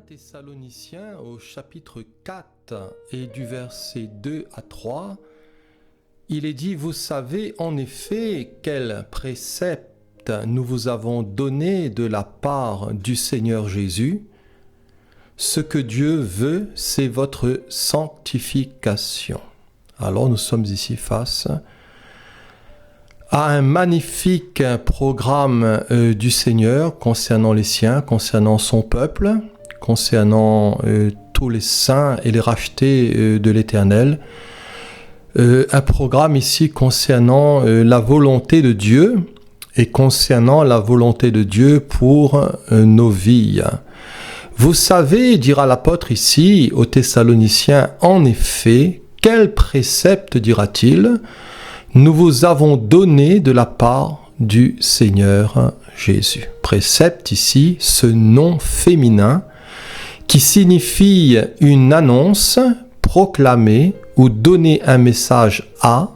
Thessaloniciens au chapitre 4 et du verset 2 à 3, il est dit « Vous savez en effet quel précepte nous vous avons donné de la part du Seigneur Jésus. Ce que Dieu veut, c'est votre sanctification. » Alors nous sommes ici face à un magnifique programme du Seigneur concernant les siens, concernant son peuple, concernant tous les saints et les rachetés de l'Éternel. Un programme ici concernant la volonté de Dieu et concernant la volonté de Dieu pour nos vies. Vous savez, dira l'apôtre ici aux Thessaloniciens, en effet, quel précepte dira-t-il ? Nous vous avons donné de la part du Seigneur Jésus. Précepte ici, ce nom féminin qui signifie une annonce, proclamer ou donner un message à.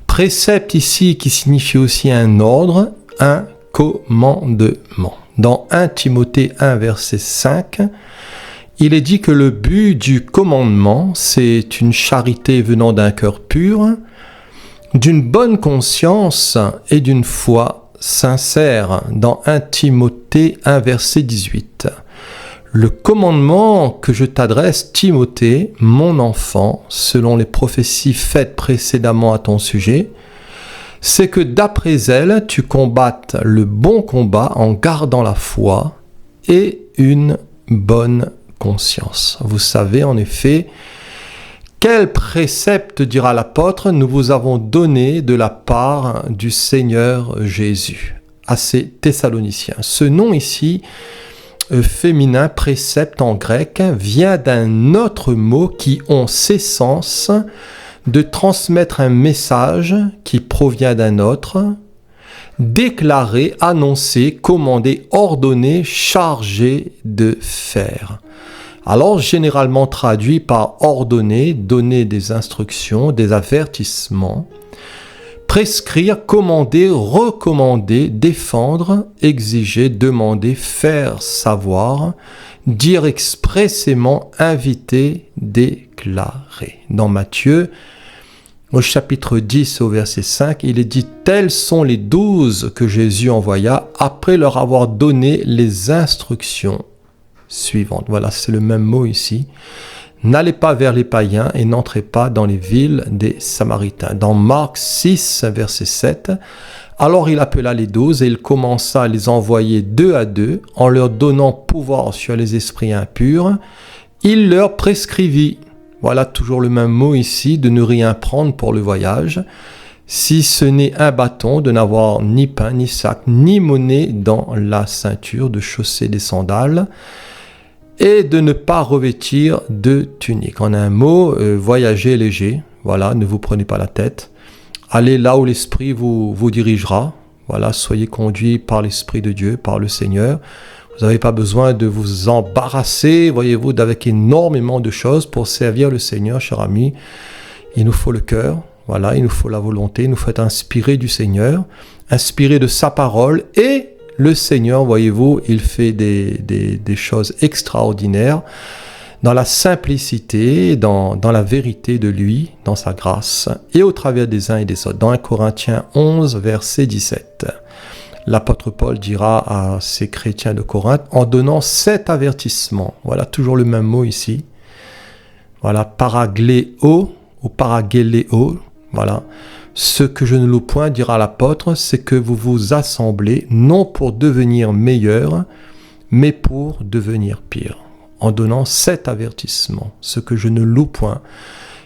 Précepte ici qui signifie aussi un ordre, un commandement. Dans 1 Timothée 1, verset 5, il est dit que le but du commandement, c'est une charité venant d'un cœur pur, d'une bonne conscience et d'une foi sincère. Dans 1 Timothée 1, verset 18. Le commandement que je t'adresse, Timothée, mon enfant, selon les prophéties faites précédemment à ton sujet, c'est que d'après elles, tu combattes le bon combat en gardant la foi et une bonne conscience. Vous savez en effet quel précepte, dira l'apôtre, nous vous avons donné de la part du Seigneur Jésus à ces Thessaloniciens. Ce nom ici, féminin, précepte en grec, vient d'un autre mot qui ont cessance de transmettre un message qui provient d'un autre, déclarer, annoncer, commander, ordonner, charger de faire. Alors, généralement traduit par ordonner, donner des instructions, des avertissements, prescrire, commander, recommander, défendre, exiger, demander, faire savoir, dire expressément, inviter, déclarer. Dans Matthieu, au chapitre 10, au verset 5, il est dit « Tels sont les 12 que Jésus envoya après leur avoir donné les instructions suivantes. » Voilà, c'est le même mot ici. « N'allez pas vers les païens et n'entrez pas dans les villes des Samaritains. » Dans Marc 6, verset 7, « Alors il appela les 12 et il commença à les envoyer deux à deux en leur donnant pouvoir sur les esprits impurs. Il leur prescrivit. » Voilà toujours le même mot ici, de ne rien prendre pour le voyage, si ce n'est un bâton, de n'avoir ni pain, ni sac, ni monnaie dans la ceinture, de chausser des sandales, et de ne pas revêtir de tunique. En un mot, voyagez léger, voilà, ne vous prenez pas la tête. Allez là où l'Esprit vous dirigera, voilà, soyez conduits par l'Esprit de Dieu, par le Seigneur. Vous n'avez pas besoin de vous embarrasser, voyez-vous, d'avec énormément de choses pour servir le Seigneur, cher ami. Il nous faut le cœur, voilà, il nous faut la volonté, il nous faut être inspiré du Seigneur, inspiré de sa parole, et le Seigneur, voyez-vous, il fait des choses extraordinaires dans la simplicité, dans la vérité de lui, dans sa grâce, et au travers des uns et des autres. Dans 1 Corinthiens 11, verset 17. L'apôtre Paul dira à ces chrétiens de Corinthe, en donnant 7 avertissements, voilà toujours le même mot ici, voilà, paragléo ou paragéléo, voilà, ce que je ne loue point, dira l'apôtre, c'est que vous vous assemblez, non pour devenir meilleur, mais pour devenir pire. En donnant 7 avertissements, ce que je ne loue point,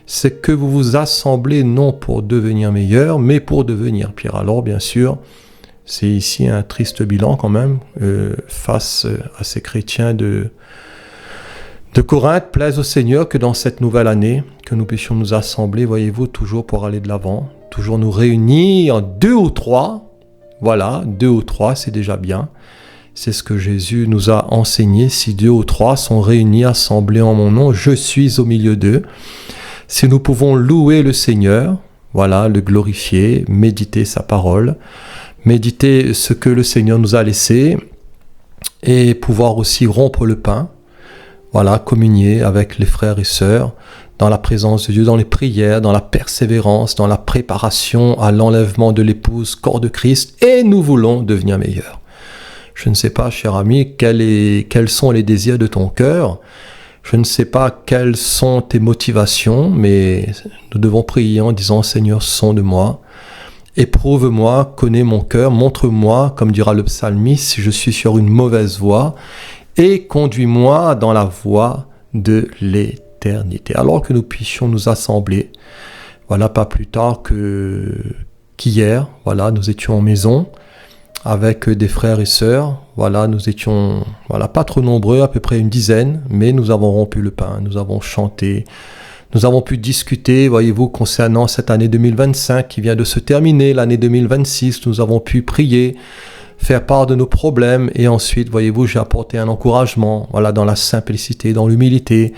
c'est que vous vous assemblez non pour devenir meilleur, mais pour devenir pire. Alors bien sûr, c'est ici un triste bilan quand même, face à ces chrétiens de Corinthe. Plaise au Seigneur que dans cette nouvelle année, que nous puissions nous assembler, voyez-vous, toujours pour aller de l'avant, toujours nous réunir 2 ou 3, voilà, 2 ou 3, c'est déjà bien. C'est ce que Jésus nous a enseigné, si 2 ou 3 sont réunis, assemblés en mon nom, je suis au milieu d'eux. Si nous pouvons louer le Seigneur, voilà, le glorifier, méditer sa parole, méditer ce que le Seigneur nous a laissé et pouvoir aussi rompre le pain, voilà, communier avec les frères et sœurs, dans la présence de Dieu, dans les prières, dans la persévérance, dans la préparation à l'enlèvement de l'épouse, corps de Christ, et nous voulons devenir meilleurs. Je ne sais pas, cher ami, quels sont les désirs de ton cœur. Je ne sais pas quelles sont tes motivations, mais nous devons prier en disant « Seigneur, sonde-moi, éprouve-moi, connais mon cœur, montre-moi, comme dira le psalmiste, si je suis sur une mauvaise voie, et conduis-moi dans la voie de l'éternité. » Alors que nous puissions nous assembler, voilà, pas plus tard qu'hier, voilà, nous étions en maison, avec des frères et sœurs, voilà, nous étions, voilà, pas trop nombreux, à peu près une dizaine, mais nous avons rompu le pain, nous avons chanté, nous avons pu discuter, voyez-vous, concernant cette année 2025 qui vient de se terminer, l'année 2026, nous avons pu prier, faire part de nos problèmes, et ensuite, voyez-vous, j'ai apporté un encouragement, voilà, dans la simplicité, dans l'humilité,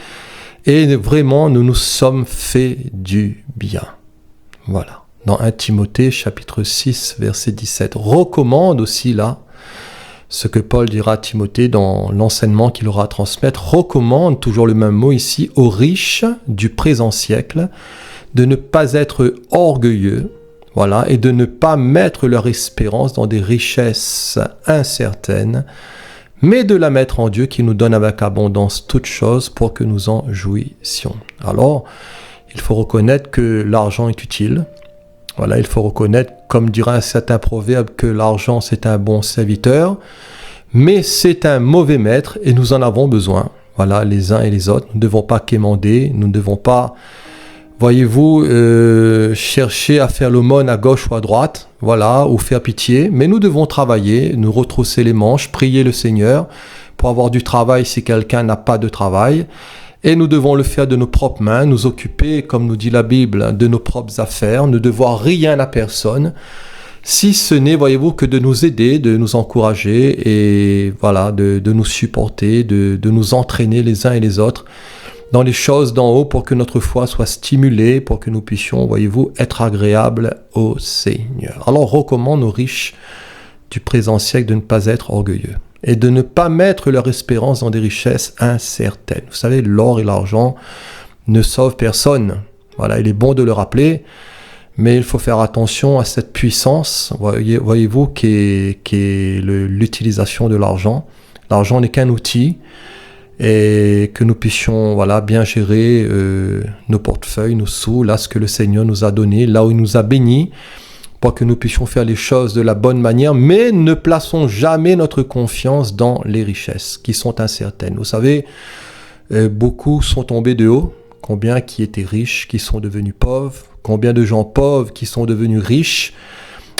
et vraiment, nous nous sommes fait du bien, voilà. Dans 1 Timothée, chapitre 6, verset 17, recommande aussi là, ce que Paul dira à Timothée dans l'enseignement qu'il aura à transmettre, recommande, toujours le même mot ici, aux riches du présent siècle, de ne pas être orgueilleux, voilà, et de ne pas mettre leur espérance dans des richesses incertaines, mais de la mettre en Dieu qui nous donne avec abondance toutes choses pour que nous en jouissions. Alors, il faut reconnaître que l'argent est utile. Voilà, il faut reconnaître, comme dira un certain proverbe, que l'argent c'est un bon serviteur, mais c'est un mauvais maître et nous en avons besoin. Voilà, les uns et les autres, nous ne devons pas quémander, nous ne devons pas, voyez-vous, chercher à faire l'aumône à gauche ou à droite, voilà, ou faire pitié, mais nous devons travailler, nous retrousser les manches, prier le Seigneur pour avoir du travail si quelqu'un n'a pas de travail. Et nous devons le faire de nos propres mains, nous occuper, comme nous dit la Bible, de nos propres affaires, ne devoir rien à personne, si ce n'est, voyez-vous, que de nous aider, de nous encourager et voilà, de nous supporter, de nous entraîner les uns et les autres dans les choses d'en haut pour que notre foi soit stimulée, pour que nous puissions, voyez-vous, être agréables au Seigneur. Alors, recommande aux riches du présent siècle de ne pas être orgueilleux et de ne pas mettre leur espérance dans des richesses incertaines. Vous savez, l'or et l'argent ne sauvent personne. Voilà, il est bon de le rappeler, mais il faut faire attention à cette puissance, voyez-vous, qui est l'utilisation de l'argent. L'argent n'est qu'un outil, et que nous puissions, voilà, bien gérer nos portefeuilles, nos sous, là, ce que le Seigneur nous a donné, là où il nous a bénis, pour que nous puissions faire les choses de la bonne manière, mais ne plaçons jamais notre confiance dans les richesses qui sont incertaines. Vous savez, beaucoup sont tombés de haut, combien qui étaient riches, qui sont devenus pauvres, combien de gens pauvres qui sont devenus riches,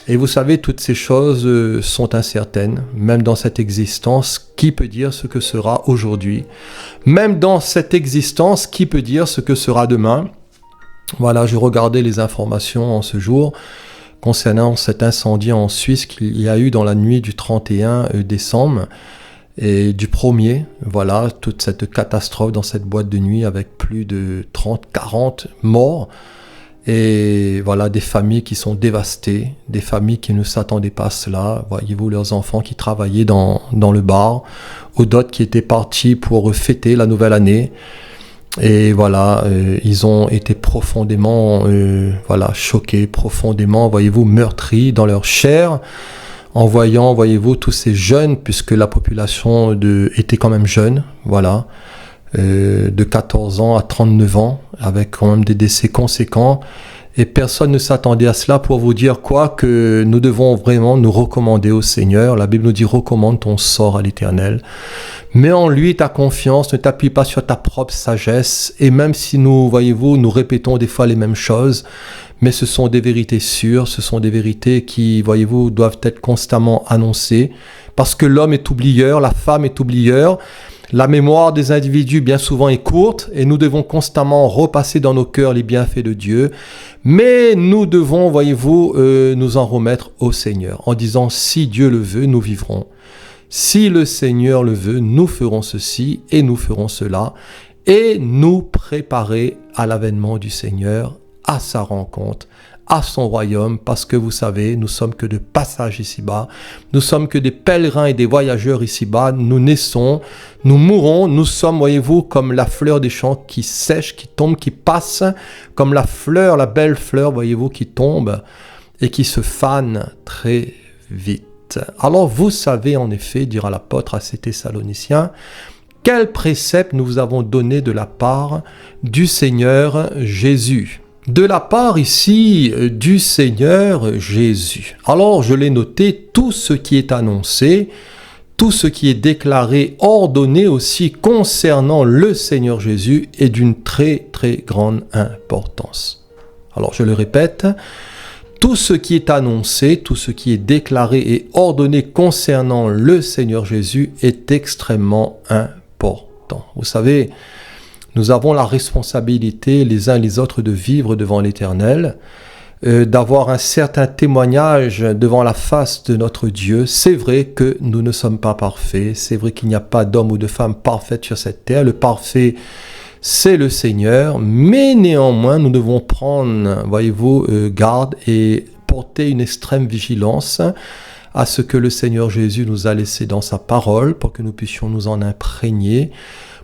et vous savez, toutes ces choses sont incertaines, même dans cette existence, qui peut dire ce que sera aujourd'hui? Même dans cette existence, qui peut dire ce que sera demain? Voilà, je regardais les informations en ce jour, concernant cet incendie en Suisse qu'il y a eu dans la nuit du 31 décembre et du 1er, voilà, toute cette catastrophe dans cette boîte de nuit avec plus de 30-40 morts et voilà, des familles qui sont dévastées, des familles qui ne s'attendaient pas à cela, voyez-vous, leurs enfants qui travaillaient dans le bar ou d'autres qui étaient partis pour fêter la nouvelle année. Et voilà, ils ont été profondément choqués, profondément, voyez-vous, meurtris dans leur chair, en voyant, voyez-vous, tous ces jeunes, puisque la population était quand même jeune, voilà, de 14 ans à 39 ans, avec quand même des décès conséquents, et personne ne s'attendait à cela. Pour vous dire quoi, que nous devons vraiment nous recommander au Seigneur. La Bible nous dit, recommande ton sort à l'Éternel. Mets en lui ta confiance, ne t'appuie pas sur ta propre sagesse. Et même si nous, voyez-vous, nous répétons des fois les mêmes choses, mais ce sont des vérités sûres, ce sont des vérités qui, voyez-vous, doivent être constamment annoncées. Parce que l'homme est oublieur, la femme est oublieur. La mémoire des individus bien souvent est courte et nous devons constamment repasser dans nos cœurs les bienfaits de Dieu. Mais nous devons, voyez-vous, nous en remettre au Seigneur en disant, si Dieu le veut, nous vivrons. Si le Seigneur le veut, nous ferons ceci et nous ferons cela et nous préparer à l'avènement du Seigneur, à sa rencontre, à son royaume, parce que vous savez, nous sommes que de passage ici-bas, nous sommes que des pèlerins et des voyageurs ici-bas, nous naissons, nous mourons, nous sommes, voyez-vous, comme la fleur des champs qui sèche, qui tombe, qui passe, comme la fleur, la belle fleur, voyez-vous, qui tombe et qui se fane très vite. Alors vous savez en effet, dira l'apôtre à ces Thessaloniciens, quel précepte nous vous avons donné de la part du Seigneur Jésus. De la part ici du Seigneur Jésus. Alors je l'ai noté, tout ce qui est annoncé, tout ce qui est déclaré, ordonné aussi concernant le Seigneur Jésus est d'une très très grande importance. Alors je le répète, tout ce qui est annoncé, tout ce qui est déclaré et ordonné concernant le Seigneur Jésus est extrêmement important. Vous savez, nous avons la responsabilité les uns les autres de vivre devant l'Éternel, d'avoir un certain témoignage devant la face de notre Dieu. C'est vrai que nous ne sommes pas parfaits, c'est vrai qu'il n'y a pas d'homme ou de femme parfaite sur cette terre. Le parfait, c'est le Seigneur, mais néanmoins, nous devons prendre, voyez-vous, garde et porter une extrême vigilance à ce que le Seigneur Jésus nous a laissé dans sa parole pour que nous puissions nous en imprégner,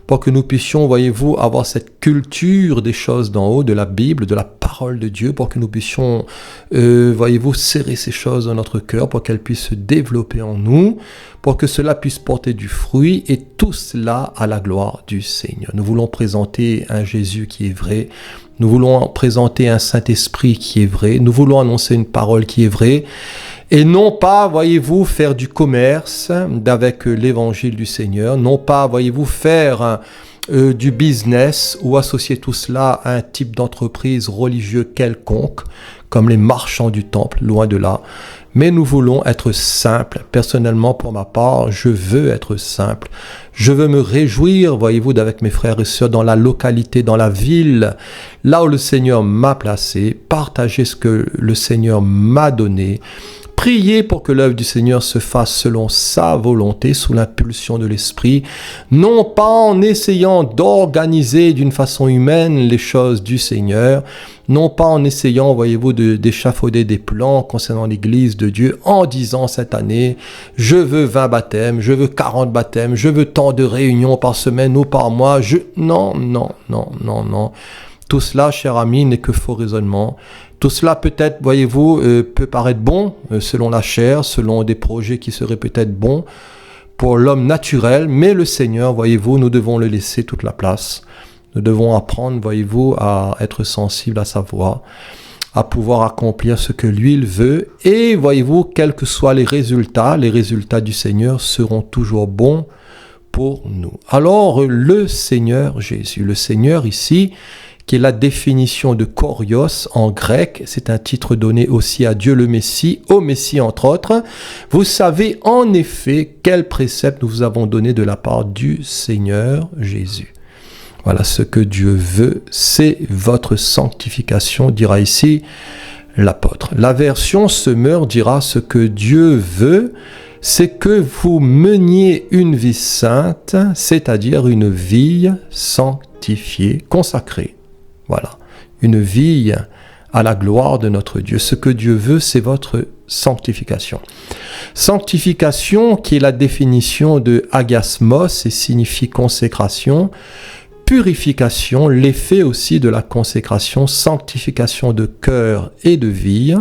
pour que nous puissions, voyez-vous, avoir cette culture des choses d'en haut, de la Bible, de la parole de Dieu, pour que nous puissions, voyez-vous, serrer ces choses dans notre cœur, pour qu'elles puissent se développer en nous, pour que cela puisse porter du fruit, et tout cela à la gloire du Seigneur. Nous voulons présenter un Jésus qui est vrai, nous voulons présenter un Saint-Esprit qui est vrai, nous voulons annoncer une parole qui est vraie, et non pas, voyez-vous, faire du commerce avec l'évangile du Seigneur, non pas, voyez-vous, faire du business ou associer tout cela à un type d'entreprise religieux quelconque, comme les marchands du temple, loin de là. Mais nous voulons être simples. Personnellement, pour ma part, je veux être simple. Je veux me réjouir, voyez-vous, d'avec mes frères et sœurs dans la localité, dans la ville, là où le Seigneur m'a placé, partager ce que le Seigneur m'a donné, prier pour que l'œuvre du Seigneur se fasse selon sa volonté, sous l'impulsion de l'Esprit, non pas en essayant d'organiser d'une façon humaine les choses du Seigneur, non pas en essayant, voyez-vous, d'échafauder des plans concernant l'Église de Dieu, en disant cette année, je veux 20 baptêmes, je veux 40 baptêmes, je veux tant de réunions par semaine ou par mois, Non. Tout cela, cher ami, n'est que faux raisonnement. Tout cela peut-être, voyez-vous, peut paraître bon selon la chair, selon des projets qui seraient peut-être bons pour l'homme naturel, mais le Seigneur, voyez-vous, nous devons le laisser toute la place. Nous devons apprendre, voyez-vous, à être sensibles à sa voix, à pouvoir accomplir ce que lui, il veut. Et voyez-vous, quels que soient les résultats du Seigneur seront toujours bons pour nous. Alors, le Seigneur Jésus, le Seigneur ici, qui est la définition de Kurios en grec, c'est un titre donné aussi à Dieu le Messie, au Messie entre autres. Vous savez en effet quel précepte nous vous avons donné de la part du Seigneur Jésus. Voilà ce que Dieu veut, c'est votre sanctification, dira ici l'apôtre. La version Semeur dira ce que Dieu veut, c'est que vous meniez une vie sainte, c'est-à-dire une vie sanctifiée, consacrée. Voilà, une vie à la gloire de notre Dieu. Ce que Dieu veut, c'est votre sanctification. Sanctification qui est la définition de agiasmos et signifie consécration. Purification, l'effet aussi de la consécration, sanctification de cœur et de vie,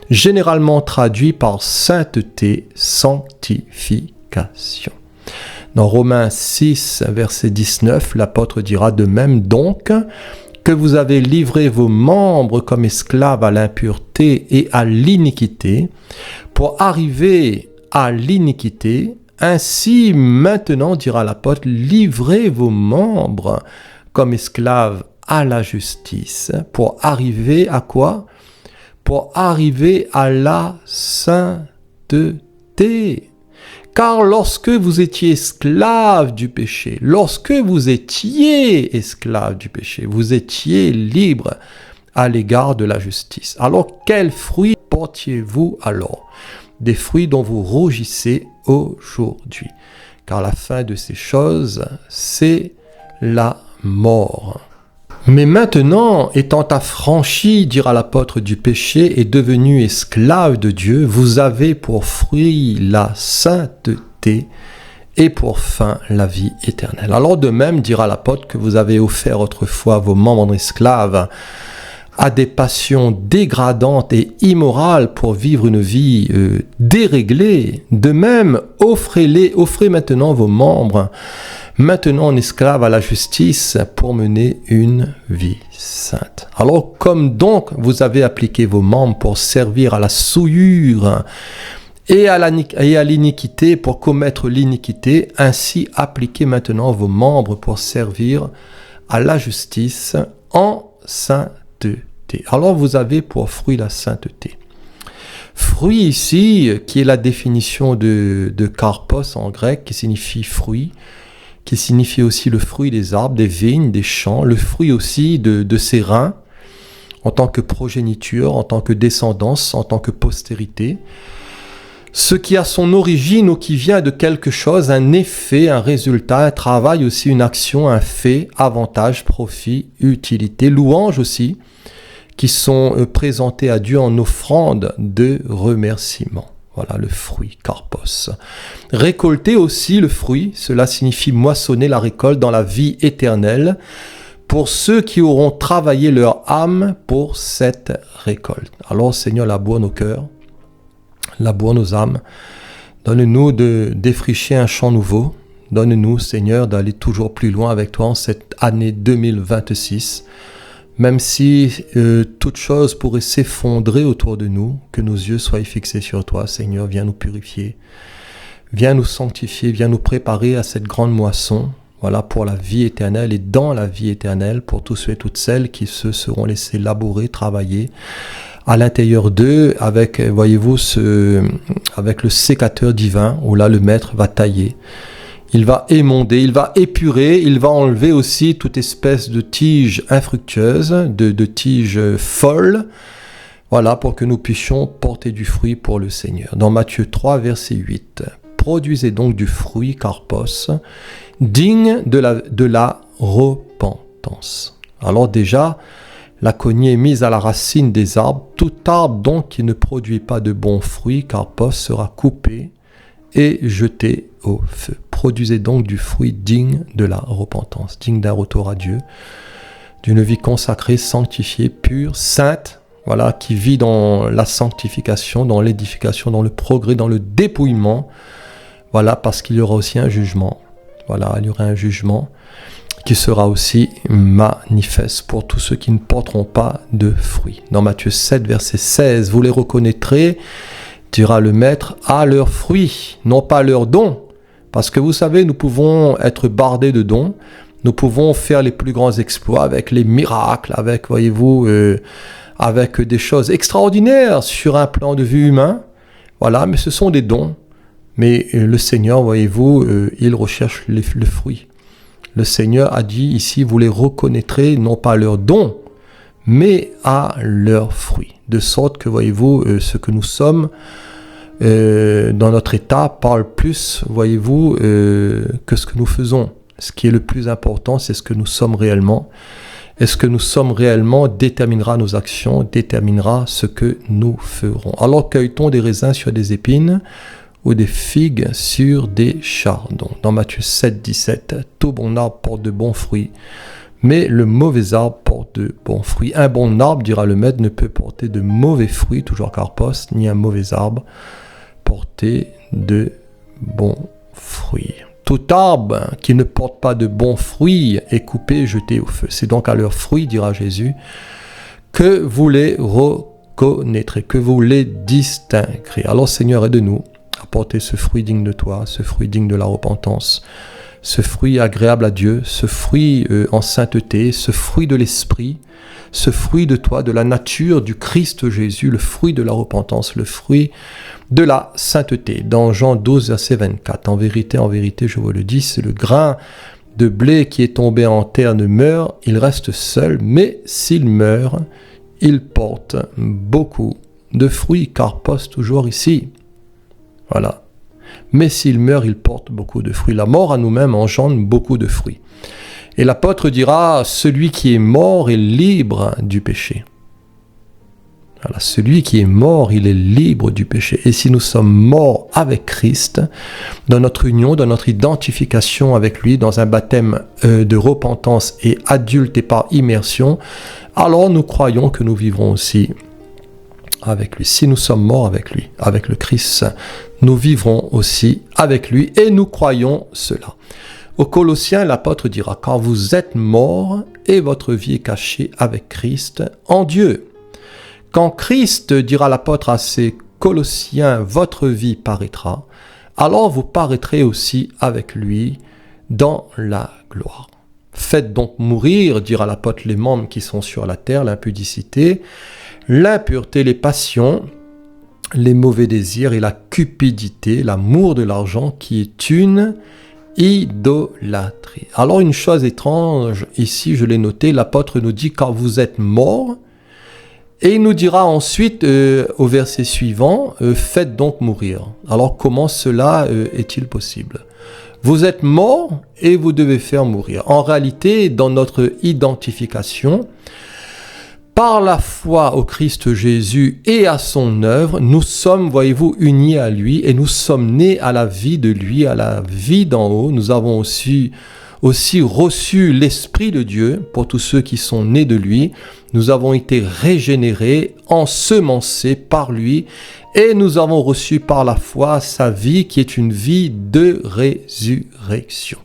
généralement traduit par sainteté, sanctification. Dans Romains 6, verset 19, l'apôtre dira de même donc que vous avez livré vos membres comme esclaves à l'impureté et à l'iniquité pour arriver à l'iniquité. Ainsi, maintenant, dira l'apôtre, livrez vos membres comme esclaves à la justice pour arriver à quoi? Pour arriver à la sainteté. Car lorsque vous étiez esclaves du péché, vous étiez libres à l'égard de la justice. Alors, quels fruits portiez-vous alors? Des fruits dont vous rougissez aujourd'hui. Car la fin de ces choses, c'est la mort. Mais maintenant, étant affranchi, dira l'apôtre, du péché et devenu esclave de Dieu, vous avez pour fruit la sainteté et pour fin la vie éternelle. Alors de même, dira l'apôtre, que vous avez offert autrefois vos membres esclaves à des passions dégradantes et immorales pour vivre une vie déréglée. De même, offrez maintenant vos membres, maintenant en esclaves à la justice, pour mener une vie sainte. Alors, comme donc vous avez appliqué vos membres pour servir à la souillure et à l'iniquité, pour commettre l'iniquité, ainsi appliquez maintenant vos membres pour servir à la justice en sainteté. Alors vous avez pour fruit la sainteté. Fruit ici, qui est la définition de karpos en grec, qui signifie fruit, qui signifie aussi le fruit des arbres, des vignes, des champs, le fruit aussi de ses reins, en tant que progéniture, en tant que descendance, en tant que postérité. Ce qui a son origine ou qui vient de quelque chose, un effet, un résultat, un travail aussi, une action, un fait, avantage, profit, utilité, louange aussi, qui sont présentés à Dieu en offrande de remerciement. Voilà le fruit, karpos. Récolter aussi le fruit, cela signifie moissonner la récolte dans la vie éternelle pour ceux qui auront travaillé leur âme pour cette récolte. Alors Seigneur, laboure nos cœurs, laboure nos âmes, donne-nous de défricher un champ nouveau, donne-nous Seigneur d'aller toujours plus loin avec toi en cette année 2026, même si toute chose pourrait s'effondrer autour de nous, que nos yeux soient fixés sur toi, Seigneur, viens nous purifier, viens nous sanctifier, viens nous préparer à cette grande moisson, voilà, pour la vie éternelle et dans la vie éternelle, pour tous ceux et toutes celles qui se seront laissés labourer, travailler à l'intérieur d'eux, avec, voyez-vous, avec le sécateur divin, où là le maître va tailler. Il va émonder, il va épurer, il va enlever aussi toute espèce de tige infructueuse, de tige folle, voilà, pour que nous puissions porter du fruit pour le Seigneur. Dans Matthieu 3, verset 8, « Produisez donc du fruit, karpos, digne de la repentance. » Alors déjà, la cognée est mise à la racine des arbres. Tout arbre donc qui ne produit pas de bons fruits, karpos, sera coupé et jeté au feu. Produisez donc du fruit digne de la repentance, digne d'un retour à Dieu, d'une vie consacrée, sanctifiée, pure, sainte, voilà, qui vit dans la sanctification, dans l'édification, dans le progrès, dans le dépouillement, voilà, parce qu'il y aura aussi un jugement, voilà, il y aura un jugement qui sera aussi manifeste pour tous ceux qui ne porteront pas de fruits. Dans Matthieu 7, verset 16, vous les reconnaîtrez, dira le maître, à leurs fruits, non pas leurs dons. Parce que vous savez, nous pouvons être bardés de dons, nous pouvons faire les plus grands exploits avec les miracles, avec, voyez-vous, avec des choses extraordinaires sur un plan de vue humain. Voilà, mais ce sont des dons. Mais le Seigneur, voyez-vous, il recherche le fruit. Le Seigneur a dit ici, vous les reconnaîtrez non pas à leurs dons, mais à leurs fruits. De sorte que, voyez-vous, ce que nous sommes dans notre état parle plus, voyez-vous, que ce que nous faisons. Ce qui est le plus important, c'est ce que nous sommes réellement. Et ce que nous sommes réellement déterminera nos actions, déterminera ce que nous ferons. Alors cueille-t-on des raisins sur des épines ou des figues sur des chardons. Dans Matthieu 7, 17, tout bon arbre porte de bons fruits, mais le mauvais arbre porte de bons fruits. Un bon arbre, dira le maître, ne peut porter de mauvais fruits, toujours karpos, ni un mauvais arbre porter de bons fruits. Tout arbre qui ne porte pas de bons fruits est coupé et jeté au feu. C'est donc à leurs fruits, dira Jésus, que vous les reconnaîtrez, que vous les distinguerez. Alors Seigneur, aide-nous à porter ce fruit digne de toi, ce fruit digne de la repentance, ce fruit agréable à Dieu, ce fruit en sainteté, ce fruit de l'esprit, ce fruit de toi, de la nature du Christ Jésus, le fruit de la repentance, le fruit de la sainteté. Dans Jean 12, verset 24, en vérité, je vous le dis, c'est le grain de blé qui est tombé en terre ne meurt, il reste seul, mais s'il meurt, il porte beaucoup de fruits, karpos toujours ici. Voilà. Mais s'il meurt, il porte beaucoup de fruits. La mort à nous-mêmes engendre beaucoup de fruits. Et l'apôtre dira, celui qui est mort est libre du péché. Voilà, celui qui est mort, il est libre du péché. Et si nous sommes morts avec Christ, dans notre union, dans notre identification avec lui, dans un baptême de repentance et adulte et par immersion, alors nous croyons que nous vivrons aussi avec lui. Si nous sommes morts avec lui, avec le Christ, nous vivrons aussi avec lui et nous croyons cela. Aux Colossiens, l'apôtre dira, car vous êtes morts et votre vie est cachée avec Christ en Dieu. Quand Christ, dira l'apôtre à ses Colossiens, votre vie paraîtra, alors vous paraîtrez aussi avec lui dans la gloire. Faites donc mourir, dira l'apôtre, les membres qui sont sur la terre, l'impudicité, l'impureté, les passions, les mauvais désirs et la cupidité, l'amour de l'argent qui est une idolâtrie. Alors une chose étrange, ici je l'ai noté, l'apôtre nous dit car vous êtes morts, et il nous dira ensuite au verset suivant, faites donc mourir. Alors comment cela est-il possible ? Vous êtes morts et vous devez faire mourir. En réalité, dans notre identification, par la foi au Christ Jésus et à son œuvre, nous sommes, voyez-vous, unis à lui et nous sommes nés à la vie de lui, à la vie d'en haut. Nous avons aussi reçu l'Esprit de Dieu pour tous ceux qui sont nés de lui. Nous avons été régénérés, ensemencés par lui et nous avons reçu par la foi sa vie qui est une vie de résurrection.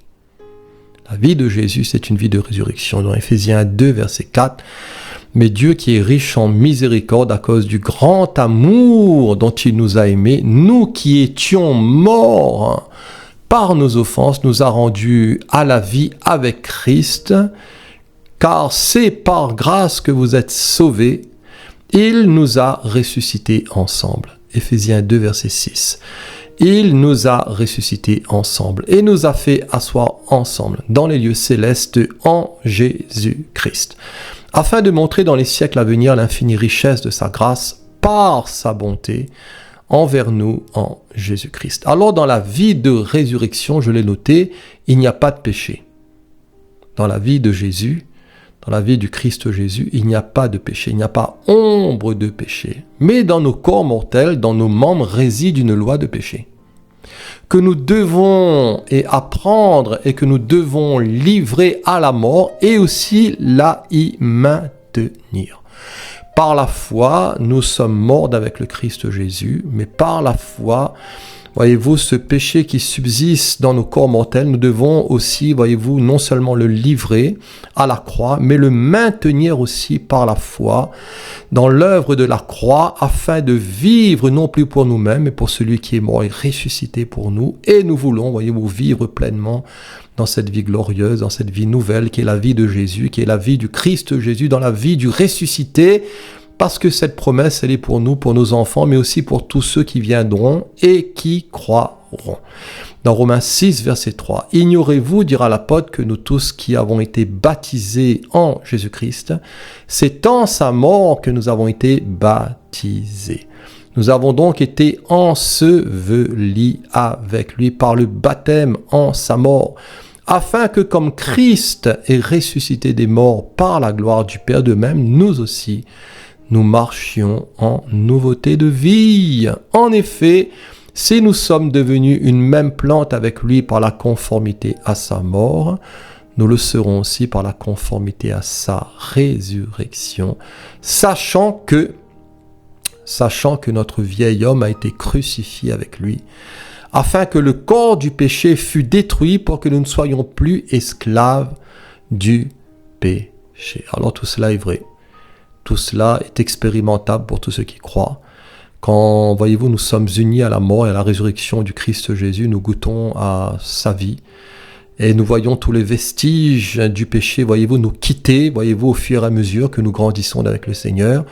La vie de Jésus, c'est une vie de résurrection. Dans Éphésiens 2, verset 4, « Mais Dieu qui est riche en miséricorde à cause du grand amour dont il nous a aimés, nous qui étions morts par nos offenses, nous a rendus à la vie avec Christ, car c'est par grâce que vous êtes sauvés, il nous a ressuscités ensemble. » Éphésiens 2, verset 6. Il nous a ressuscités ensemble et nous a fait asseoir ensemble dans les lieux célestes en Jésus-Christ, afin de montrer dans les siècles à venir l'infinie richesse de sa grâce par sa bonté envers nous en Jésus-Christ. Alors dans la vie de résurrection, je l'ai noté, il n'y a pas de péché. Dans la vie de Jésus, dans la vie du Christ Jésus, il n'y a pas de péché, il n'y a pas ombre de péché. Mais dans nos corps mortels, dans nos membres, réside une loi de péché que nous devons apprendre et que nous devons livrer à la mort et aussi la y maintenir. Par la foi, nous sommes morts avec le Christ Jésus, mais par la foi, voyez-vous, ce péché qui subsiste dans nos corps mortels, nous devons aussi, voyez-vous, non seulement le livrer à la croix, mais le maintenir aussi par la foi dans l'œuvre de la croix, afin de vivre non plus pour nous-mêmes, mais pour celui qui est mort et ressuscité pour nous. Et nous voulons, voyez-vous, vivre pleinement dans cette vie glorieuse, dans cette vie nouvelle qui est la vie de Jésus, qui est la vie du Christ Jésus, dans la vie du ressuscité, parce que cette promesse, elle est pour nous, pour nos enfants, mais aussi pour tous ceux qui viendront et qui croiront. Dans Romains 6, verset 3, « Ignorez-vous, dira l'apôtre, que nous tous qui avons été baptisés en Jésus-Christ, c'est en sa mort que nous avons été baptisés. Nous avons donc été ensevelis avec lui par le baptême en sa mort, afin que comme Christ est ressuscité des morts par la gloire du Père, de même, nous aussi, nous marchions en nouveauté de vie. En effet, si nous sommes devenus une même plante avec lui par la conformité à sa mort, nous le serons aussi par la conformité à sa résurrection, sachant que notre vieil homme a été crucifié avec lui, afin que le corps du péché fût détruit pour que nous ne soyons plus esclaves du péché. Alors tout cela est vrai. Tout cela est expérimentable pour tous ceux qui croient. Quand, voyez-vous, nous sommes unis à la mort et à la résurrection du Christ Jésus, nous goûtons à sa vie et nous voyons tous les vestiges du péché, voyez-vous, nous quitter, voyez-vous, au fur et à mesure que nous grandissons avec le Seigneur.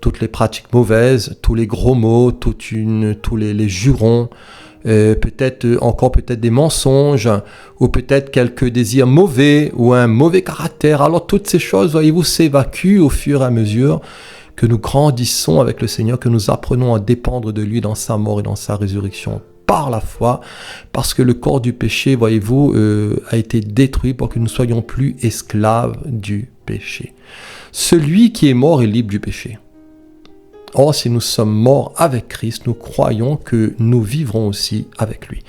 Toutes les pratiques mauvaises, tous les gros mots, tous les jurons, peut-être des mensonges, ou peut-être quelques désirs mauvais, ou un mauvais caractère. Alors toutes ces choses, voyez-vous, s'évacuent au fur et à mesure que nous grandissons avec le Seigneur, que nous apprenons à dépendre de lui dans sa mort et dans sa résurrection. par la foi, parce que le corps du péché, voyez-vous, a été détruit pour que nous ne soyons plus esclaves du péché. Celui qui est mort est libre du péché. Or, si nous sommes morts avec Christ, nous croyons que nous vivrons aussi avec lui.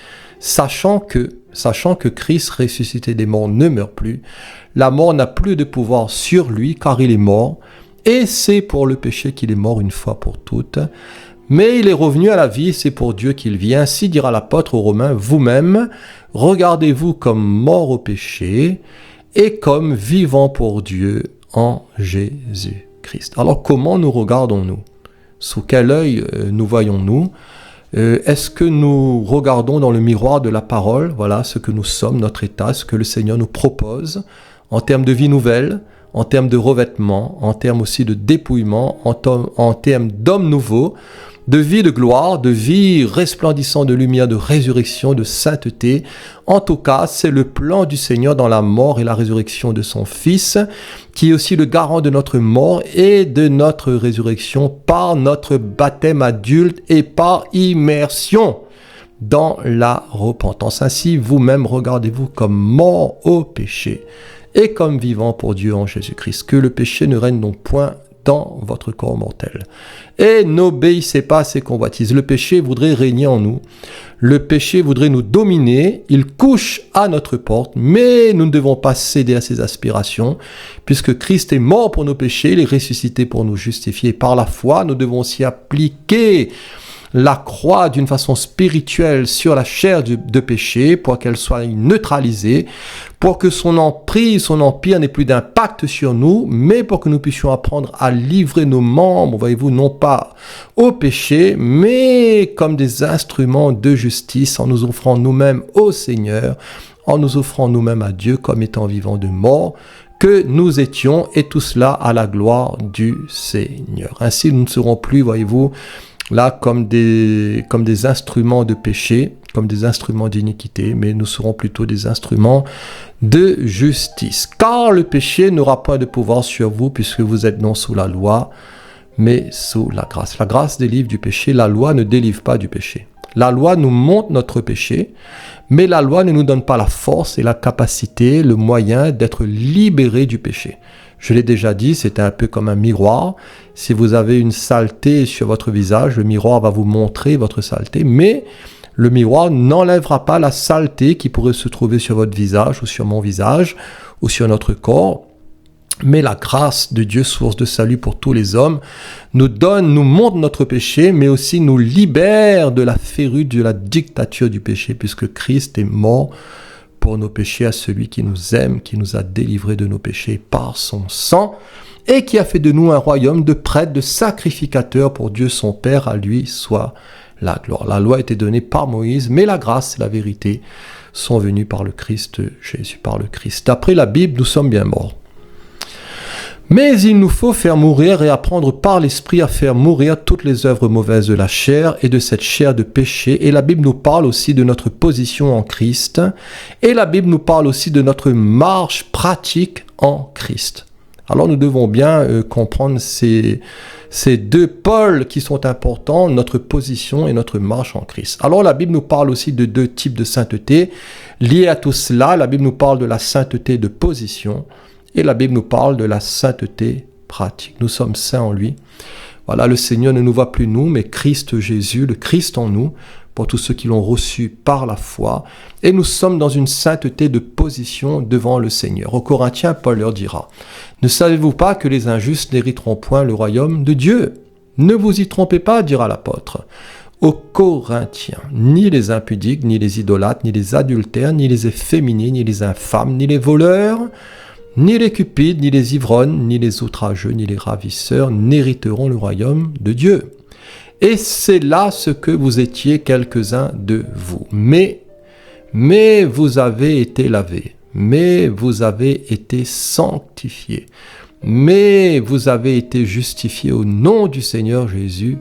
Sachant que Christ ressuscité des morts ne meurt plus, la mort n'a plus de pouvoir sur lui car il est mort, et c'est pour le péché qu'il est mort une fois pour toutes. Mais il est revenu à la vie, c'est pour Dieu qu'il vit. Ainsi dira l'apôtre aux Romains, vous-même, regardez-vous comme mort au péché et comme vivant pour Dieu en Jésus-Christ. Alors comment nous regardons-nous? Sous quel œil nous voyons-nous? Est-ce que nous regardons dans le miroir de la parole, voilà ce que nous sommes, notre état, ce que le Seigneur nous propose en termes de vie nouvelle, en termes de revêtement, en termes aussi de dépouillement, en termes d'homme nouveau, de vie de gloire, de vie resplendissant de lumière, de résurrection, de sainteté. En tout cas, c'est le plan du Seigneur dans la mort et la résurrection de son Fils, qui est aussi le garant de notre mort et de notre résurrection par notre baptême adulte et par immersion dans la repentance. Ainsi, vous-même, regardez-vous comme mort au péché et comme vivant pour Dieu en Jésus-Christ. Que le péché ne règne donc point dans votre corps mortel. Et n'obéissez pas à ces convoitises. Le péché voudrait régner en nous. Le péché voudrait nous dominer. Il couche à notre porte, mais nous ne devons pas céder à ses aspirations, puisque Christ est mort pour nos péchés, il est ressuscité pour nous justifier. Par la foi, nous devons aussi appliquer la croix d'une façon spirituelle sur la chair de péché pour qu'elle soit neutralisée, pour que son emprise, son empire n'ait plus d'impact sur nous, mais pour que nous puissions apprendre à livrer nos membres, voyez-vous, non pas au péché, mais comme des instruments de justice en nous offrant nous-mêmes au Seigneur, en nous offrant nous-mêmes à Dieu comme étant vivants de mort, que nous étions, et tout cela à la gloire du Seigneur. Ainsi, nous ne serons plus, voyez-vous, là comme des instruments de péché, comme des instruments d'iniquité, mais nous serons plutôt des instruments de justice. Car le péché n'aura pas de pouvoir sur vous, puisque vous êtes non sous la loi, mais sous la grâce. La grâce délivre du péché, la loi ne délivre pas du péché. La loi nous montre notre péché, mais la loi ne nous donne pas la force et la capacité, le moyen d'être libérés du péché. Je l'ai déjà dit, c'est un peu comme un miroir. Si vous avez une saleté sur votre visage, le miroir va vous montrer votre saleté, mais le miroir n'enlèvera pas la saleté qui pourrait se trouver sur votre visage ou sur mon visage ou sur notre corps. Mais la grâce de Dieu, source de salut pour tous les hommes, nous montre notre péché, mais aussi nous libère de la férule, de la dictature du péché, puisque Christ est mort pour nos péchés à celui qui nous aime, qui nous a délivrés de nos péchés par son sang, et qui a fait de nous un royaume de prêtres, de sacrificateurs pour Dieu son Père. À lui soit la gloire. La loi a été donnée par Moïse, mais la grâce et la vérité sont venues par le Christ Jésus, par le Christ. D'après la Bible, nous sommes bien morts. Mais il nous faut faire mourir et apprendre par l'Esprit à faire mourir toutes les œuvres mauvaises de la chair et de cette chair de péché. Et la Bible nous parle aussi de notre position en Christ. Et la Bible nous parle aussi de notre marche pratique en Christ. Alors nous devons bien comprendre ces deux pôles qui sont importants, notre position et notre marche en Christ. Alors la Bible nous parle aussi de deux types de sainteté. Liés à tout cela, la Bible nous parle de la sainteté de position. Et la Bible nous parle de la sainteté pratique. Nous sommes saints en lui. Voilà, le Seigneur ne nous voit plus nous, mais Christ Jésus, le Christ en nous, pour tous ceux qui l'ont reçu par la foi. Et nous sommes dans une sainteté de position devant le Seigneur. Aux Corinthiens, Paul leur dira, « Ne savez-vous pas que les injustes n'hériteront point le royaume de Dieu? Ne vous y trompez pas, dira l'apôtre. » Aux Corinthiens, ni les impudiques, ni les idolâtres, ni les adultères, ni les efféminés, ni les infâmes, ni les voleurs, ni les cupides, ni les ivrognes, ni les outrageux, ni les ravisseurs n'hériteront le royaume de Dieu. Et c'est là ce que vous étiez quelques-uns de vous. Mais vous avez été lavés, mais vous avez été sanctifiés, mais vous avez été justifiés au nom du Seigneur Jésus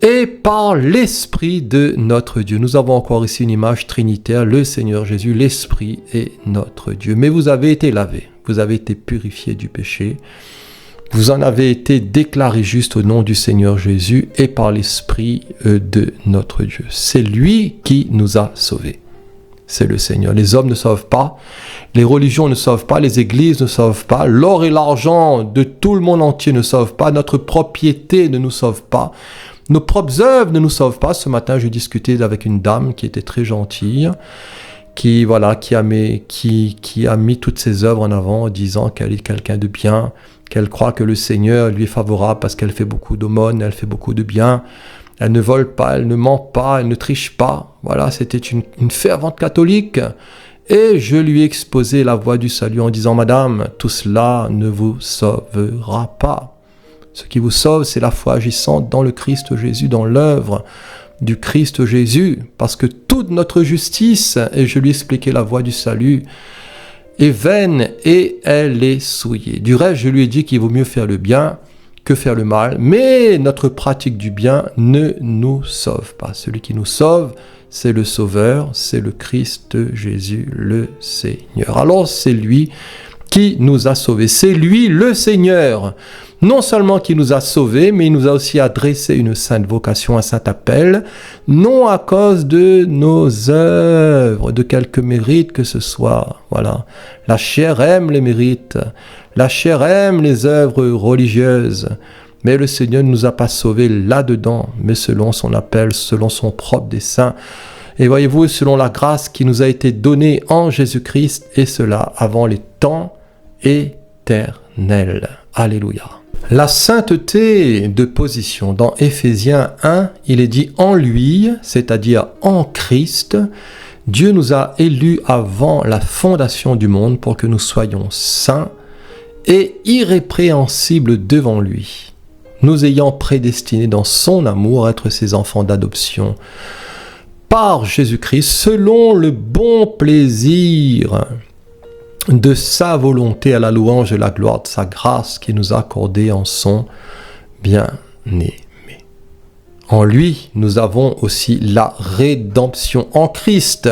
et par l'Esprit de notre Dieu. Nous avons encore ici une image trinitaire, le Seigneur Jésus, l'Esprit est notre Dieu. Mais vous avez été lavés, vous avez été purifiés du péché, Vous en avez été déclarés justes au nom du Seigneur Jésus et par l'Esprit de notre Dieu. C'est lui qui nous a sauvés. C'est le Seigneur. Les hommes ne sauvent pas, les religions ne sauvent pas, les églises ne sauvent pas, l'or et l'argent de tout le monde entier ne sauvent pas, notre propriété ne nous sauve pas, nos propres œuvres ne nous sauvent pas. Ce matin, je discutais avec une dame qui était très gentille, qui a mis toutes ses œuvres en avant en disant qu'elle est quelqu'un de bien, qu'elle croit que le Seigneur lui est favorable parce qu'elle fait beaucoup d'aumônes, elle fait beaucoup de bien. Elle ne vole pas, elle ne ment pas, elle ne triche pas. Voilà, c'était une fervente catholique. Et je lui ai exposé la voie du salut en disant, Madame, tout cela ne vous sauvera pas. Ce qui vous sauve, c'est la foi agissante dans le Christ Jésus, dans l'œuvre du Christ Jésus. Parce que toute notre justice, et je lui ai expliqué la voie du salut, est vaine et elle est souillée. Du reste, je lui ai dit qu'il vaut mieux faire le bien que faire le mal, mais notre pratique du bien ne nous sauve pas. Celui qui nous sauve, c'est le Sauveur, c'est le Christ Jésus, le Seigneur. Alors c'est lui qui nous a sauvés, c'est lui le Seigneur. Non seulement qui nous a sauvés, mais il nous a aussi adressé une sainte vocation, un saint appel, non à cause de nos œuvres, de quelque mérite que ce soit. Voilà. La chair aime les mérites, la chair aime les œuvres religieuses, mais le Seigneur ne nous a pas sauvés là-dedans, mais selon son appel, selon son propre dessein. Et voyez-vous, selon la grâce qui nous a été donnée en Jésus-Christ, et cela avant les temps éternels. Alléluia. La sainteté de position, dans Éphésiens 1, il est dit en lui, c'est-à-dire en Christ, Dieu nous a élus avant la fondation du monde pour que nous soyons saints et irrépréhensibles devant lui, nous ayant prédestinés dans son amour à être ses enfants d'adoption par Jésus-Christ, selon le bon plaisir de sa volonté, à la louange et la gloire de sa grâce qui nous a accordé en son bien-aimé. En lui, nous avons aussi la rédemption en Christ.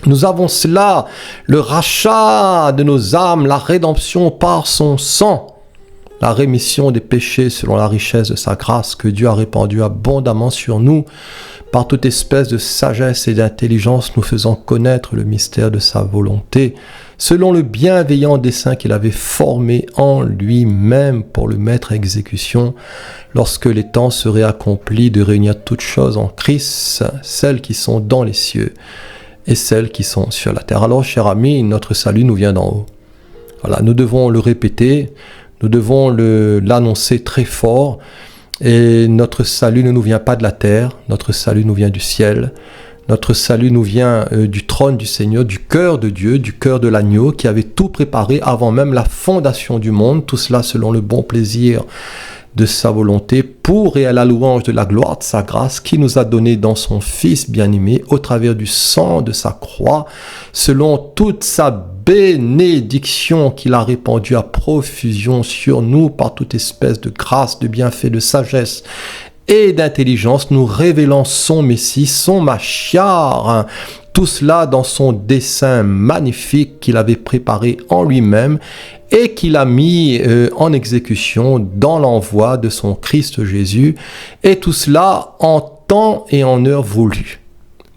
Nous avons cela, le rachat de nos âmes, la rédemption par son sang, la rémission des péchés selon la richesse de sa grâce que Dieu a répandue abondamment sur nous, par toute espèce de sagesse et d'intelligence, nous faisant connaître le mystère de sa volonté, selon le bienveillant dessein qu'il avait formé en lui-même pour le mettre à exécution, lorsque les temps seraient accomplis de réunir toutes choses en Christ, celles qui sont dans les cieux et celles qui sont sur la terre. Alors, chers amis, notre salut nous vient d'en haut. Voilà, nous devons le répéter, nous devons l'annoncer très fort. Et notre salut ne nous vient pas de la terre, notre salut nous vient du ciel. Notre salut nous vient du trône du Seigneur, du cœur de Dieu, du cœur de l'agneau qui avait tout préparé avant même la fondation du monde. Tout cela selon le bon plaisir de sa volonté pour et à la louange de la gloire de sa grâce qui nous a donné dans son Fils bien-aimé au travers du sang de sa croix, selon toute sa bénédiction qu'il a répandue à profusion sur nous par toute espèce de grâce, de bienfait, de sagesse et d'intelligence, nous révélant son Messie, son Machiar, tout cela dans son dessein magnifique qu'il avait préparé en lui-même et qu'il a mis en exécution dans l'envoi de son Christ Jésus, et tout cela en temps et en heure voulue.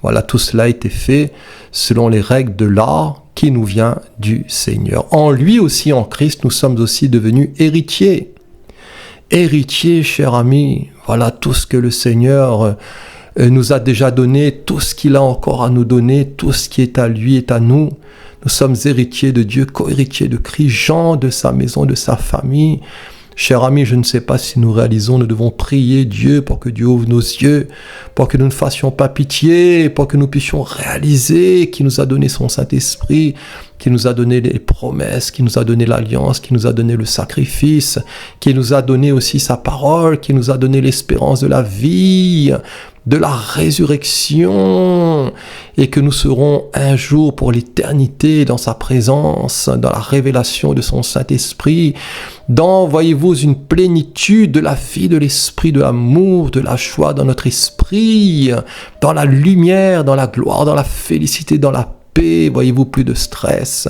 Voilà, tout cela a été fait selon les règles de l'art qui nous vient du Seigneur. En lui aussi, en Christ, nous sommes aussi devenus héritiers. Héritiers, chers amis, voilà tout ce que le Seigneur nous a déjà donné, tout ce qu'il a encore à nous donner, tout ce qui est à lui est à nous. Nous sommes héritiers de Dieu, co-héritiers de Christ, gens de sa maison, de sa famille. Chers amis, je ne sais pas si nous réalisons, nous devons prier Dieu pour que Dieu ouvre nos yeux, pour que nous ne fassions pas pitié, pour que nous puissions réaliser qu'il nous a donné son Saint-Esprit, qu'il nous a donné les promesses, qu'il nous a donné l'alliance, qu'il nous a donné le sacrifice, qu'il nous a donné aussi sa parole, qu'il nous a donné l'espérance de la vie, de la résurrection, et que nous serons un jour pour l'éternité dans sa présence, dans la révélation de son Saint-Esprit, dans, voyez-vous, une plénitude de la vie, de l'esprit, de l'amour, de la joie dans notre esprit, dans la lumière, dans la gloire, dans la félicité, dans la paix, voyez-vous, plus de stress,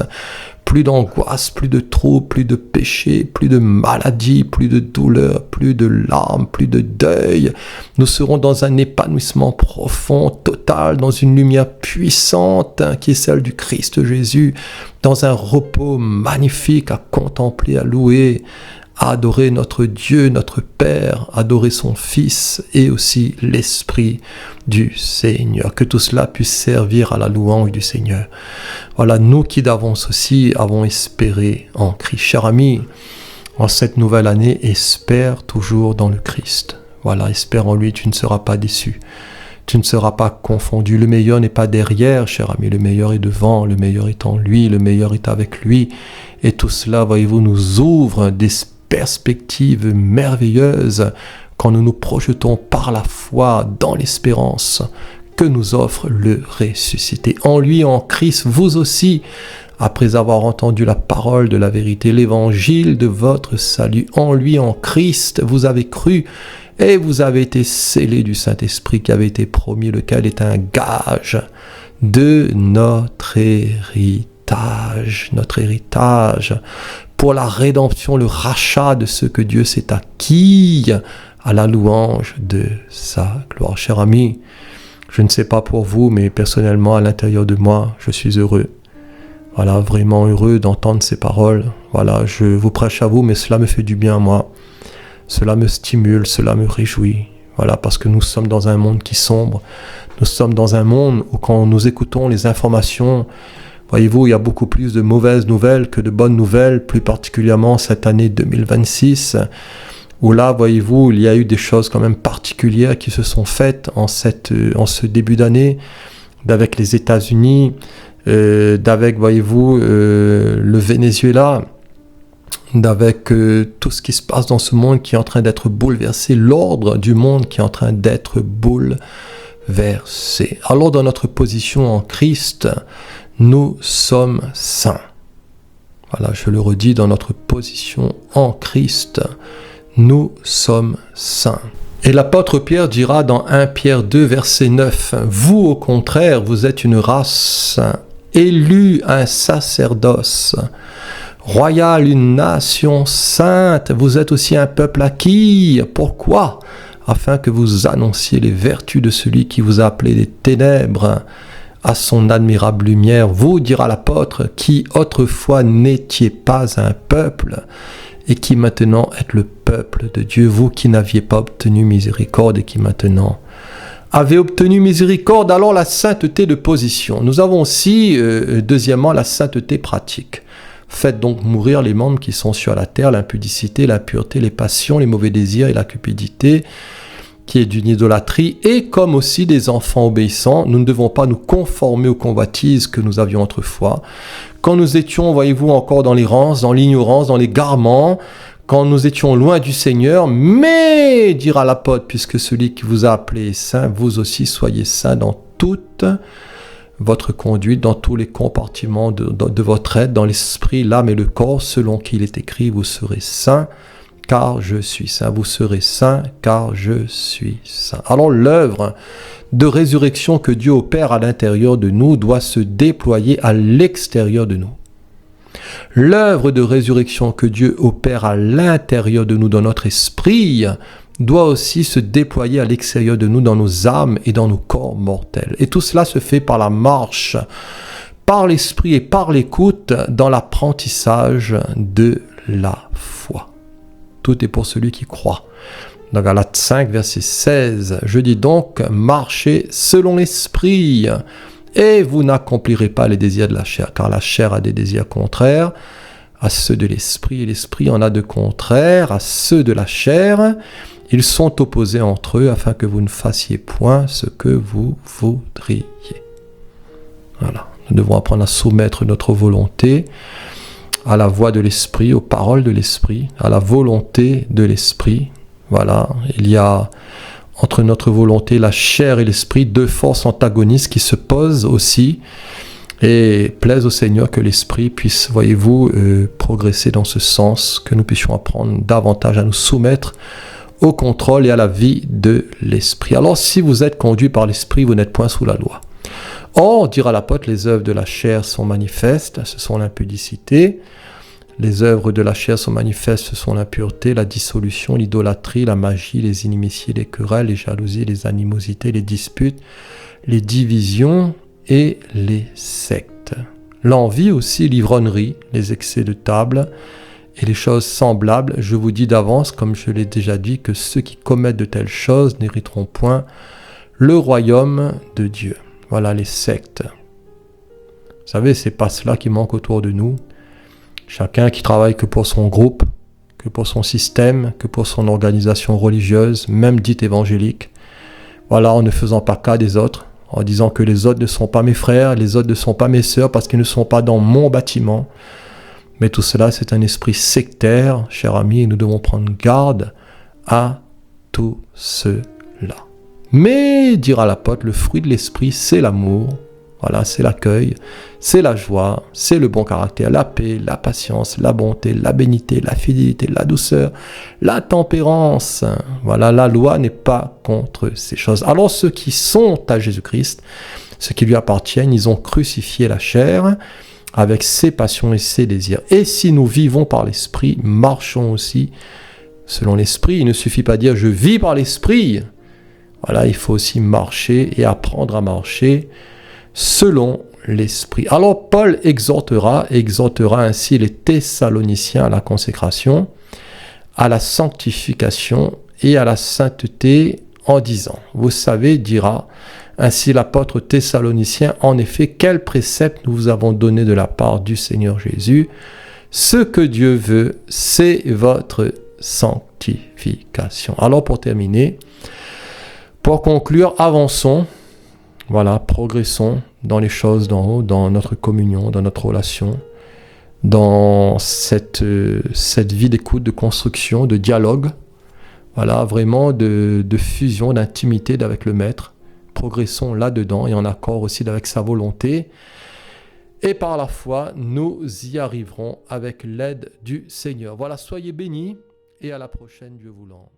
Plus d'angoisse, plus de troubles, plus de péché, plus de maladie, plus de douleur, plus de larmes, plus de deuil. Nous serons dans un épanouissement profond, total, dans une lumière puissante qui est celle du Christ Jésus, dans un repos magnifique à contempler, à louer, à adorer notre Dieu, notre Père, adorer son Fils et aussi l'Esprit du Seigneur. Que tout cela puisse servir à la louange du Seigneur. Voilà, nous qui d'avance aussi avons espéré en Christ. Cher ami, en cette nouvelle année, espère toujours dans le Christ. Voilà, espère en lui, tu ne seras pas déçu. Tu ne seras pas confondu. Le meilleur n'est pas derrière, cher ami. Le meilleur est devant, le meilleur est en lui, le meilleur est avec lui. Et tout cela, voyez-vous, nous ouvre des perspectives merveilleuses quand nous nous projetons par la foi dans l'espérance que nous offre le ressuscité. En lui, en Christ, vous aussi, après avoir entendu la parole de la vérité, l'évangile de votre salut, en lui, en Christ, vous avez cru et vous avez été scellés du Saint-Esprit qui avait été promis, lequel est un gage de notre héritage pour la rédemption, le rachat de ce que Dieu s'est acquis à la louange de sa gloire. Cher ami, je ne sais pas pour vous, mais personnellement, à l'intérieur de moi, je suis heureux. Voilà, vraiment heureux d'entendre ces paroles. Voilà, je vous prêche à vous, mais cela me fait du bien à moi. Cela me stimule, cela me réjouit. Voilà, parce que nous sommes dans un monde qui sombre. Nous sommes dans un monde où quand nous écoutons les informations, voyez-vous, il y a beaucoup plus de mauvaises nouvelles que de bonnes nouvelles, plus particulièrement cette année 2026, où là, voyez-vous, il y a eu des choses quand même particulières qui se sont faites en ce début d'année, d'avec les États-Unis, d'avec, voyez-vous, le Venezuela, d'avec tout ce qui se passe dans ce monde qui est en train d'être bouleversé, l'ordre du monde qui est en train d'être bouleversé. Alors, dans notre position en Christ, nous sommes saints. Voilà, je le redis, dans notre position en Christ, nous sommes saints. Et l'apôtre Pierre dira dans 1 Pierre 2, verset 9, « Vous, au contraire, vous êtes une race élue, un sacerdoce, royal, une nation sainte, vous êtes aussi un peuple acquis. » Pourquoi ? Afin que vous annonciez les vertus de celui qui vous a appelé des ténèbres à son admirable lumière. Vous, dira l'apôtre, qui autrefois n'étiez pas un peuple, et qui maintenant êtes le peuple de Dieu, vous qui n'aviez pas obtenu miséricorde et qui maintenant avez obtenu miséricorde. Alors la sainteté de position. Nous avons aussi, deuxièmement, la sainteté pratique. Faites donc mourir les membres qui sont sur la terre, l'impudicité, l'impureté, les passions, les mauvais désirs et la cupidité, qui est d'une idolâtrie, et comme aussi des enfants obéissants, nous ne devons pas nous conformer aux convoitises que nous avions autrefois. Quand nous étions, voyez-vous, encore dans l'errance, dans l'ignorance, dans l'égarement, quand nous étions loin du Seigneur, mais, dira l'apôtre, puisque celui qui vous a appelé est saint, vous aussi soyez saints dans toute votre conduite, dans tous les compartiments de votre être, dans l'esprit, l'âme et le corps, selon qu'il est écrit, vous serez saints, car je suis saint. Vous serez saints, car je suis saint. Alors l'œuvre de résurrection que Dieu opère à l'intérieur de nous doit se déployer à l'extérieur de nous. L'œuvre de résurrection que Dieu opère à l'intérieur de nous, dans notre esprit, doit aussi se déployer à l'extérieur de nous, dans nos âmes et dans nos corps mortels. Et tout cela se fait par la marche, par l'esprit et par l'écoute, dans l'apprentissage de la foi. Tout est pour celui qui croit. Dans Galates 5, verset 16, je dis donc, marchez selon l'esprit, et vous n'accomplirez pas les désirs de la chair, car la chair a des désirs contraires à ceux de l'esprit, et l'esprit en a de contraires à ceux de la chair. Ils sont opposés entre eux, afin que vous ne fassiez point ce que vous voudriez. Voilà, nous devons apprendre à soumettre notre volonté à la voix de l'esprit, aux paroles de l'esprit, à la volonté de l'esprit. Voilà, il y a entre notre volonté, la chair et l'esprit, deux forces antagonistes qui se posent aussi, et plaise au Seigneur que l'esprit puisse, voyez-vous, progresser dans ce sens, que nous puissions apprendre davantage à nous soumettre au contrôle et à la vie de l'esprit. Alors si vous êtes conduit par l'esprit, vous n'êtes point sous la loi. Or, dira l'apôtre, les œuvres de la chair sont manifestes, ce sont l'impudicité. Les œuvres de la chair sont manifestes, ce sont l'impureté, la dissolution, l'idolâtrie, la magie, les inimitiés, les querelles, les jalousies, les animosités, les disputes, les divisions et les sectes. L'envie aussi, l'ivrognerie, les excès de table et les choses semblables. Je vous dis d'avance, comme je l'ai déjà dit, que ceux qui commettent de telles choses n'hériteront point le royaume de Dieu. Voilà les sectes. Vous savez, c'est pas cela qui manque autour de nous. Chacun qui travaille que pour son groupe, que pour son système, que pour son organisation religieuse, même dite évangélique. Voilà, en ne faisant pas cas des autres, en disant que les autres ne sont pas mes frères, les autres ne sont pas mes sœurs parce qu'ils ne sont pas dans mon bâtiment. Mais tout cela, c'est un esprit sectaire, chers amis, et nous devons prendre garde à tout cela. Mais, dira l'apôtre, le fruit de l'esprit, c'est l'amour. Voilà, c'est l'accueil, c'est la joie, c'est le bon caractère, la paix, la patience, la bonté, la bénité, la fidélité, la douceur, la tempérance. Voilà, la loi n'est pas contre ces choses. Alors ceux qui sont à Jésus-Christ, ceux qui lui appartiennent, ils ont crucifié la chair avec ses passions et ses désirs. Et si nous vivons par l'esprit, marchons aussi selon l'esprit. Il ne suffit pas de dire « je vis par l'esprit ». Voilà, il faut aussi marcher et apprendre à marcher selon l'esprit. Alors Paul exhortera ainsi les Thessaloniciens à la consécration, à la sanctification et à la sainteté en disant, vous savez, dira ainsi l'apôtre Thessalonicien, en effet, quel précepte nous vous avons donné de la part du Seigneur Jésus. Ce que Dieu veut, c'est votre sanctification. Alors pour terminer, pour conclure, avançons, voilà, progressons dans les choses d'en haut, dans notre communion, dans notre relation, dans cette vie d'écoute, de construction, de dialogue, voilà, vraiment de fusion, d'intimité avec le Maître. Progressons là-dedans et en accord aussi avec sa volonté. Et par la foi, nous y arriverons avec l'aide du Seigneur. Voilà, soyez bénis et à la prochaine, Dieu voulant.